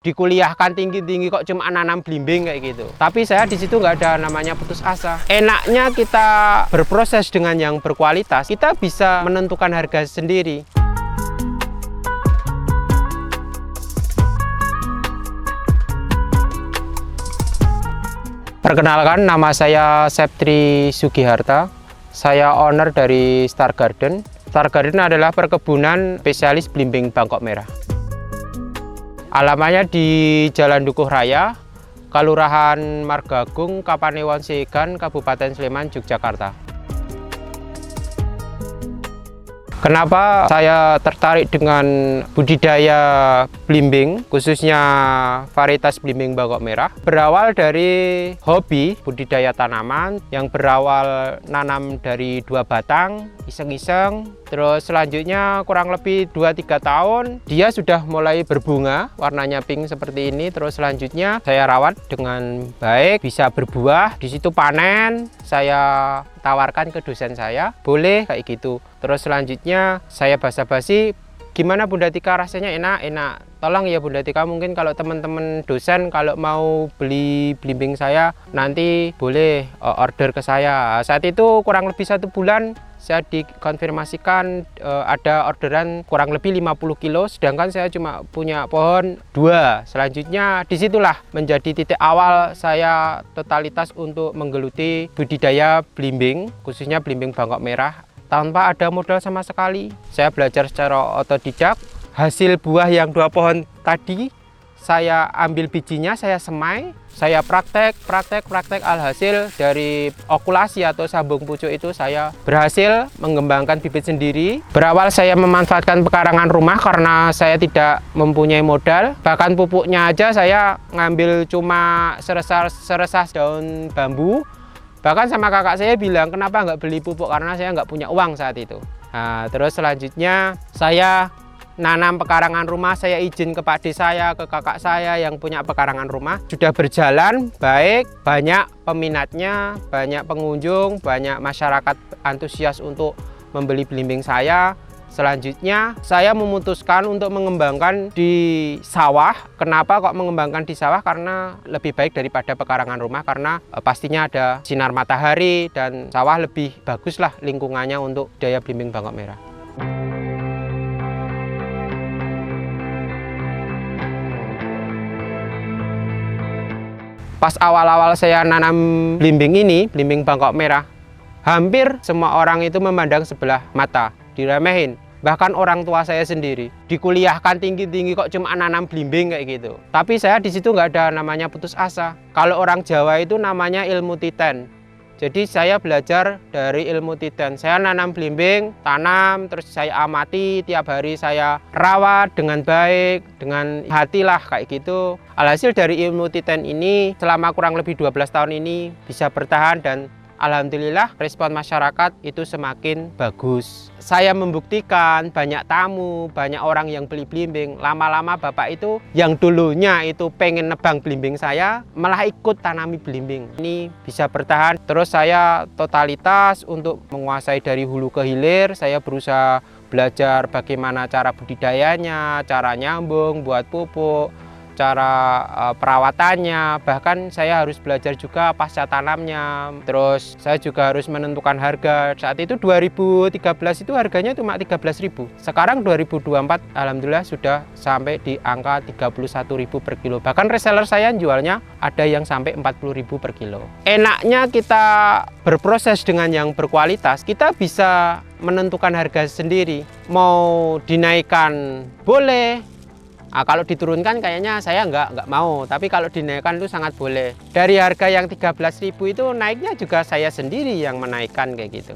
dikuliahkan tinggi-tinggi kok cuma nanam belimbing kayak gitu. Tapi saya di situ nggak ada namanya putus asa. Enaknya kita berproses dengan yang berkualitas, kita bisa menentukan harga sendiri. Perkenalkan, nama saya Septri Sugiharta. Saya owner dari Star Garden. Star Garden adalah perkebunan spesialis belimbing Bangkok Merah. Alamatnya di Jalan Dukuh Raya, Kelurahan Margagung, Kapanewon Sigan, Kabupaten Sleman, Yogyakarta. Kenapa saya tertarik dengan budidaya belimbing, khususnya varietas belimbing Bangkok Merah? Berawal dari hobi budidaya tanaman yang berawal nanam dari 2 batang, iseng-iseng. Terus selanjutnya kurang lebih 2-3 tahun dia sudah mulai berbunga, warnanya pink seperti ini. Terus selanjutnya saya rawat dengan baik, bisa berbuah. Di situ panen, saya tawarkan ke dosen saya, boleh kayak gitu. Terus selanjutnya saya basa-basi, gimana Bunda Tika, rasanya enak. Tolong ya Bunda Tika, mungkin kalau teman-teman dosen kalau mau beli belimbing saya nanti boleh order ke saya. Saat itu kurang lebih 1 bulan saya dikonfirmasikan ada orderan kurang lebih 50 kilo, sedangkan saya cuma punya pohon 2. Selanjutnya disitulah menjadi titik awal saya totalitas untuk menggeluti budidaya belimbing, khususnya belimbing Bangkok Merah. Tanpa ada modal sama sekali, saya belajar secara otodidak. Hasil buah yang 2 pohon tadi, saya ambil bijinya, saya semai, saya praktek. Alhasil dari okulasi atau sambung pucuk itu saya berhasil mengembangkan bibit sendiri. Berawal saya memanfaatkan pekarangan rumah karena saya tidak mempunyai modal. Bahkan pupuknya aja saya ngambil cuma seresas daun bambu. Bahkan sama kakak saya bilang, kenapa nggak beli pupuk, karena saya nggak punya uang saat itu. Nah, terus selanjutnya saya nanam pekarangan rumah, saya izin ke Pak D saya, ke kakak saya yang punya pekarangan rumah. Sudah berjalan baik, banyak peminatnya, banyak pengunjung, banyak masyarakat antusias untuk membeli belimbing saya. Selanjutnya saya memutuskan untuk mengembangkan di sawah. Kenapa kok mengembangkan di sawah? Karena lebih baik daripada pekarangan rumah, karena pastinya ada sinar matahari dan sawah lebih baguslah lingkungannya untuk budidaya belimbing Bangkok Merah. Pas awal-awal saya nanam belimbing ini, belimbing Bangkok Merah, hampir semua orang itu memandang sebelah mata, diremehin. Bahkan orang tua saya sendiri dikuliahkan tinggi-tinggi kok cuma nanam belimbing kayak gitu. Tapi saya di situ nggak ada namanya putus asa. Kalau orang Jawa itu namanya ilmu titen. Jadi saya belajar dari ilmu titen. Saya nanam belimbing, tanam, terus saya amati, tiap hari saya rawat dengan baik, dengan hati lah kayak gitu. Alhasil dari ilmu titen ini selama kurang lebih 12 tahun ini bisa bertahan dan alhamdulillah respon masyarakat itu semakin bagus. Saya membuktikan banyak tamu, banyak orang yang beli belimbing. Lama-lama bapak itu yang dulunya itu pengen nebang belimbing saya malah ikut tanami belimbing. Ini bisa bertahan. Terus saya totalitas untuk menguasai dari hulu ke hilir. Saya berusaha belajar bagaimana cara budidayanya, cara nyambung, buat pupuk, cara perawatannya, bahkan saya harus belajar juga pasca tanamnya. Terus saya juga harus menentukan harga. Saat itu 2013 itu harganya cuma 13.000. Sekarang 2024 alhamdulillah sudah sampai di angka 31.000 per kilo. Bahkan reseller saya jualnya ada yang sampai 40.000 per kilo. Enaknya kita berproses dengan yang berkualitas, kita bisa menentukan harga sendiri. Mau dinaikkan boleh. Nah, kalau diturunkan kayaknya saya nggak mau, tapi kalau dinaikkan itu sangat boleh. Dari harga yang 13.000 itu naiknya juga saya sendiri yang menaikkan kayak gitu.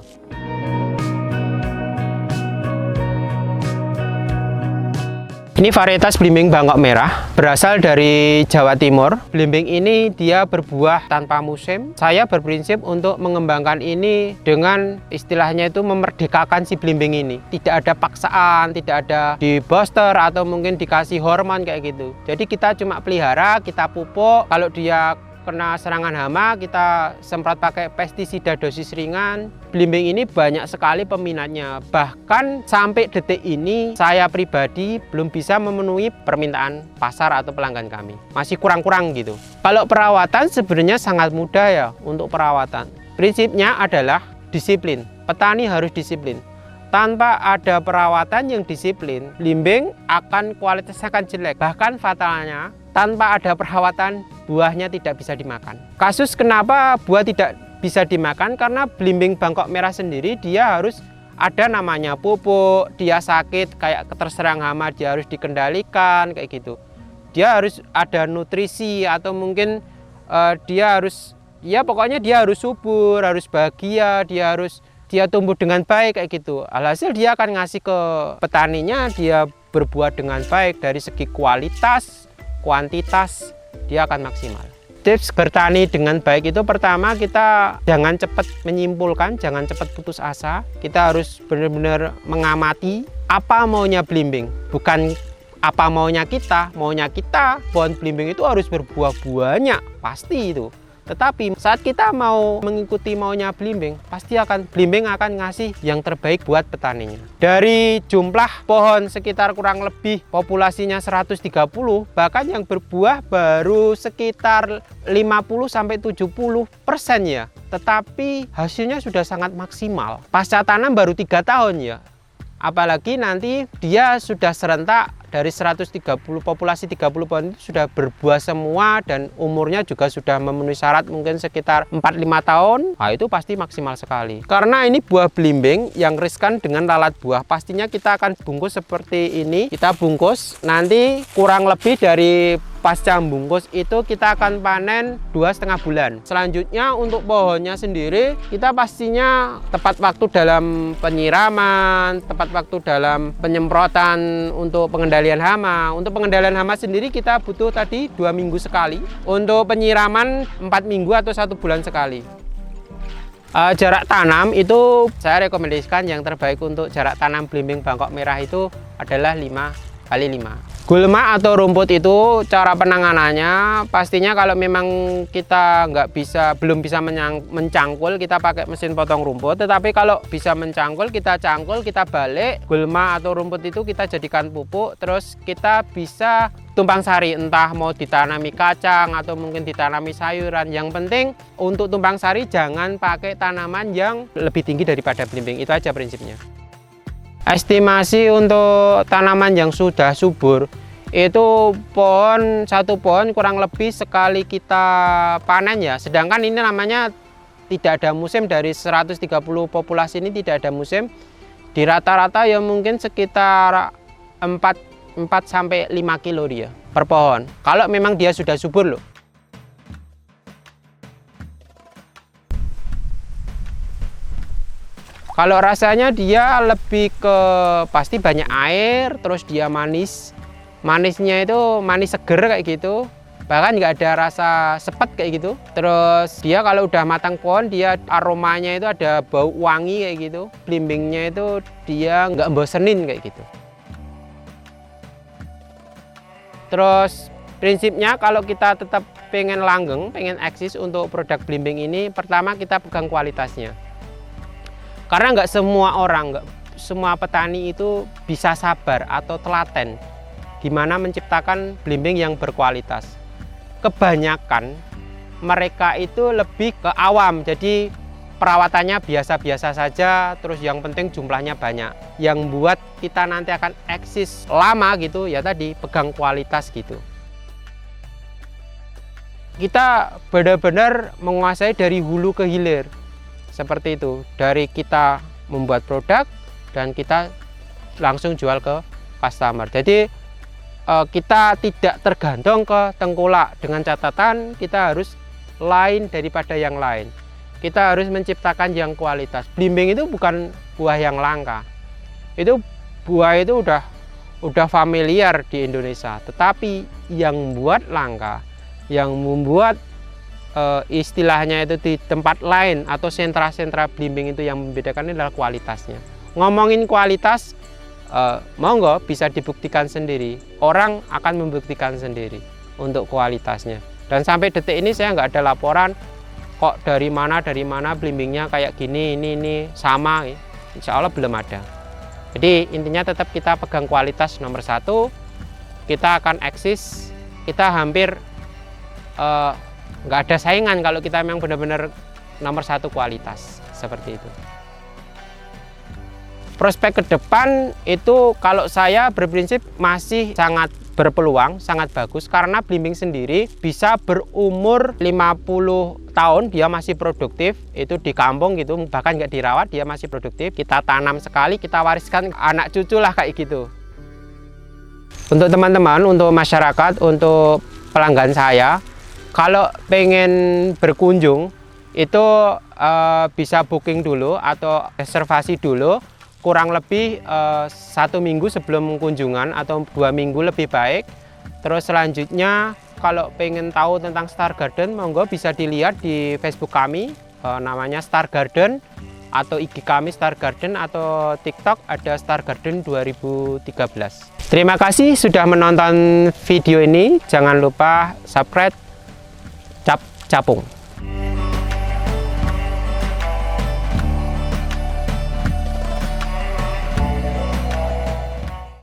Ini varietas belimbing Bangkok Merah, berasal dari Jawa Timur. Belimbing ini dia berbuah tanpa musim. Saya berprinsip untuk mengembangkan ini dengan istilahnya itu memerdekakan si belimbing ini. Tidak ada paksaan, tidak ada di booster atau mungkin dikasih hormon kayak gitu. Jadi kita cuma pelihara, kita pupuk. Kalau dia kena serangan hama, kita semprot pakai pestisida dosis ringan. Belimbing ini banyak sekali peminatnya. Bahkan sampai detik ini saya pribadi belum bisa memenuhi permintaan pasar atau pelanggan kami. Masih kurang-kurang gitu. Kalau perawatan sebenarnya sangat mudah ya untuk perawatan. Prinsipnya adalah disiplin. Petani harus disiplin. Tanpa ada perawatan yang disiplin, belimbing akan kualitasnya akan jelek. Bahkan fatalnya, tanpa ada perawatan, buahnya tidak bisa dimakan. Kasus kenapa buah tidak bisa dimakan, karena belimbing Bangkok Merah sendiri dia harus ada namanya pupuk, dia sakit kayak terserang hama, dia harus dikendalikan kayak gitu. Dia harus ada nutrisi atau mungkin dia harus, ya pokoknya dia harus subur, harus bahagia, dia tumbuh dengan baik kayak gitu. Alhasil dia akan ngasih ke petaninya, dia berbuat dengan baik dari segi kualitas, kuantitas, dia akan maksimal. Tips bertani dengan baik itu pertama, kita jangan cepat menyimpulkan, jangan cepat putus asa. Kita harus benar-benar mengamati apa maunya belimbing, bukan apa maunya kita. Maunya kita pohon belimbing itu harus berbuah banyak, pasti itu. Tetapi saat kita mau mengikuti maunya belimbing, pasti belimbing akan ngasih yang terbaik buat petaninya. Dari jumlah pohon sekitar kurang lebih populasinya 130, bahkan yang berbuah baru sekitar 50-70% ya. Tetapi hasilnya sudah sangat maksimal. Pasca tanam baru 3 tahun ya. Apalagi nanti dia sudah serentak dari 130 populasi 30 pohon itu sudah berbuah semua dan umurnya juga sudah memenuhi syarat mungkin sekitar 4-5 tahun. Nah, itu pasti maksimal sekali. Karena ini buah belimbing yang riskan dengan lalat buah. Pastinya kita akan bungkus seperti ini. Kita bungkus nanti kurang lebih dari pasca bungkus itu kita akan panen 2,5 bulan. Selanjutnya untuk pohonnya sendiri kita pastinya tepat waktu dalam penyiraman, tepat waktu dalam penyemprotan untuk pengendalian hama. Untuk pengendalian hama sendiri kita butuh tadi 2 minggu sekali. Untuk penyiraman 4 minggu atau 1 bulan sekali. Jarak tanam itu saya rekomendasikan yang terbaik untuk jarak tanam belimbing Bangkok Merah itu adalah 5x5. Gulma atau rumput itu cara penanganannya pastinya kalau memang kita belum bisa mencangkul, kita pakai mesin potong rumput. Tetapi kalau bisa mencangkul, kita cangkul, kita balik. Gulma atau rumput itu kita jadikan pupuk, terus kita bisa tumpang sari, entah mau ditanami kacang atau mungkin ditanami sayuran. Yang penting untuk tumpang sari jangan pakai tanaman yang lebih tinggi daripada belimbing, itu aja prinsipnya. Estimasi untuk tanaman yang sudah subur itu satu pohon kurang lebih sekali kita panen ya. Sedangkan ini namanya tidak ada musim, dari 130 populasi ini tidak ada musim. Di rata-rata ya mungkin sekitar 4-5 kilo dia per pohon. Kalau memang dia sudah subur loh. Kalau rasanya dia lebih ke pasti banyak air, terus dia manis. Manisnya itu manis seger kayak gitu. Bahkan nggak ada rasa sepet kayak gitu. Terus dia kalau udah matang pohon, dia aromanya itu ada bau wangi kayak gitu. Belimbingnya itu dia nggak bosenin kayak gitu. Terus prinsipnya kalau kita tetap pengen langgeng, pengen eksis untuk produk belimbing ini, pertama kita pegang kualitasnya. Karena nggak semua orang, nggak semua petani itu bisa sabar atau telaten gimana menciptakan belimbing yang berkualitas. Kebanyakan mereka itu lebih ke awam, jadi perawatannya biasa-biasa saja, terus yang penting jumlahnya banyak. Yang buat kita nanti akan eksis lama gitu, ya tadi pegang kualitas gitu. Kita benar-benar menguasai dari hulu ke hilir. Seperti itu, dari kita membuat produk dan kita langsung jual ke customer. Jadi kita tidak tergantung ke tengkulak, dengan catatan kita harus lain daripada yang lain. Kita harus menciptakan yang kualitas. Belimbing itu bukan buah yang langka. Itu buah itu udah familiar di Indonesia. Tetapi yang buat langka, yang membuat istilahnya itu di tempat lain atau sentra-sentra belimbing itu yang membedakan adalah kualitasnya. Ngomongin kualitas, monggo bisa dibuktikan sendiri. Orang akan membuktikan sendiri untuk kualitasnya. Dan sampai detik ini saya nggak ada laporan kok dari mana blimbingnya kayak gini, ini sama. Insya Allah belum ada. Jadi intinya tetap kita pegang kualitas nomor satu. Kita akan eksis, kita hampir nggak ada saingan kalau kita memang benar-benar nomor satu kualitas, seperti itu. Prospek ke depan itu kalau saya berprinsip masih sangat berpeluang, sangat bagus, karena belimbing sendiri bisa berumur 50 tahun, dia masih produktif, itu di kampung gitu, bahkan nggak dirawat, dia masih produktif. Kita tanam sekali, kita wariskan anak cucu lah kayak gitu. Untuk teman-teman, untuk masyarakat, untuk pelanggan saya, kalau pengen berkunjung, itu bisa booking dulu atau reservasi dulu, kurang lebih 1 minggu sebelum kunjungan atau 2 minggu lebih baik. Terus selanjutnya kalau pengen tahu tentang Star Garden, monggo bisa dilihat di Facebook kami, namanya Star Garden, atau IG kami Star Garden, atau TikTok ada Star Garden 2013. Terima kasih sudah menonton video ini. Jangan lupa subscribe. Capung.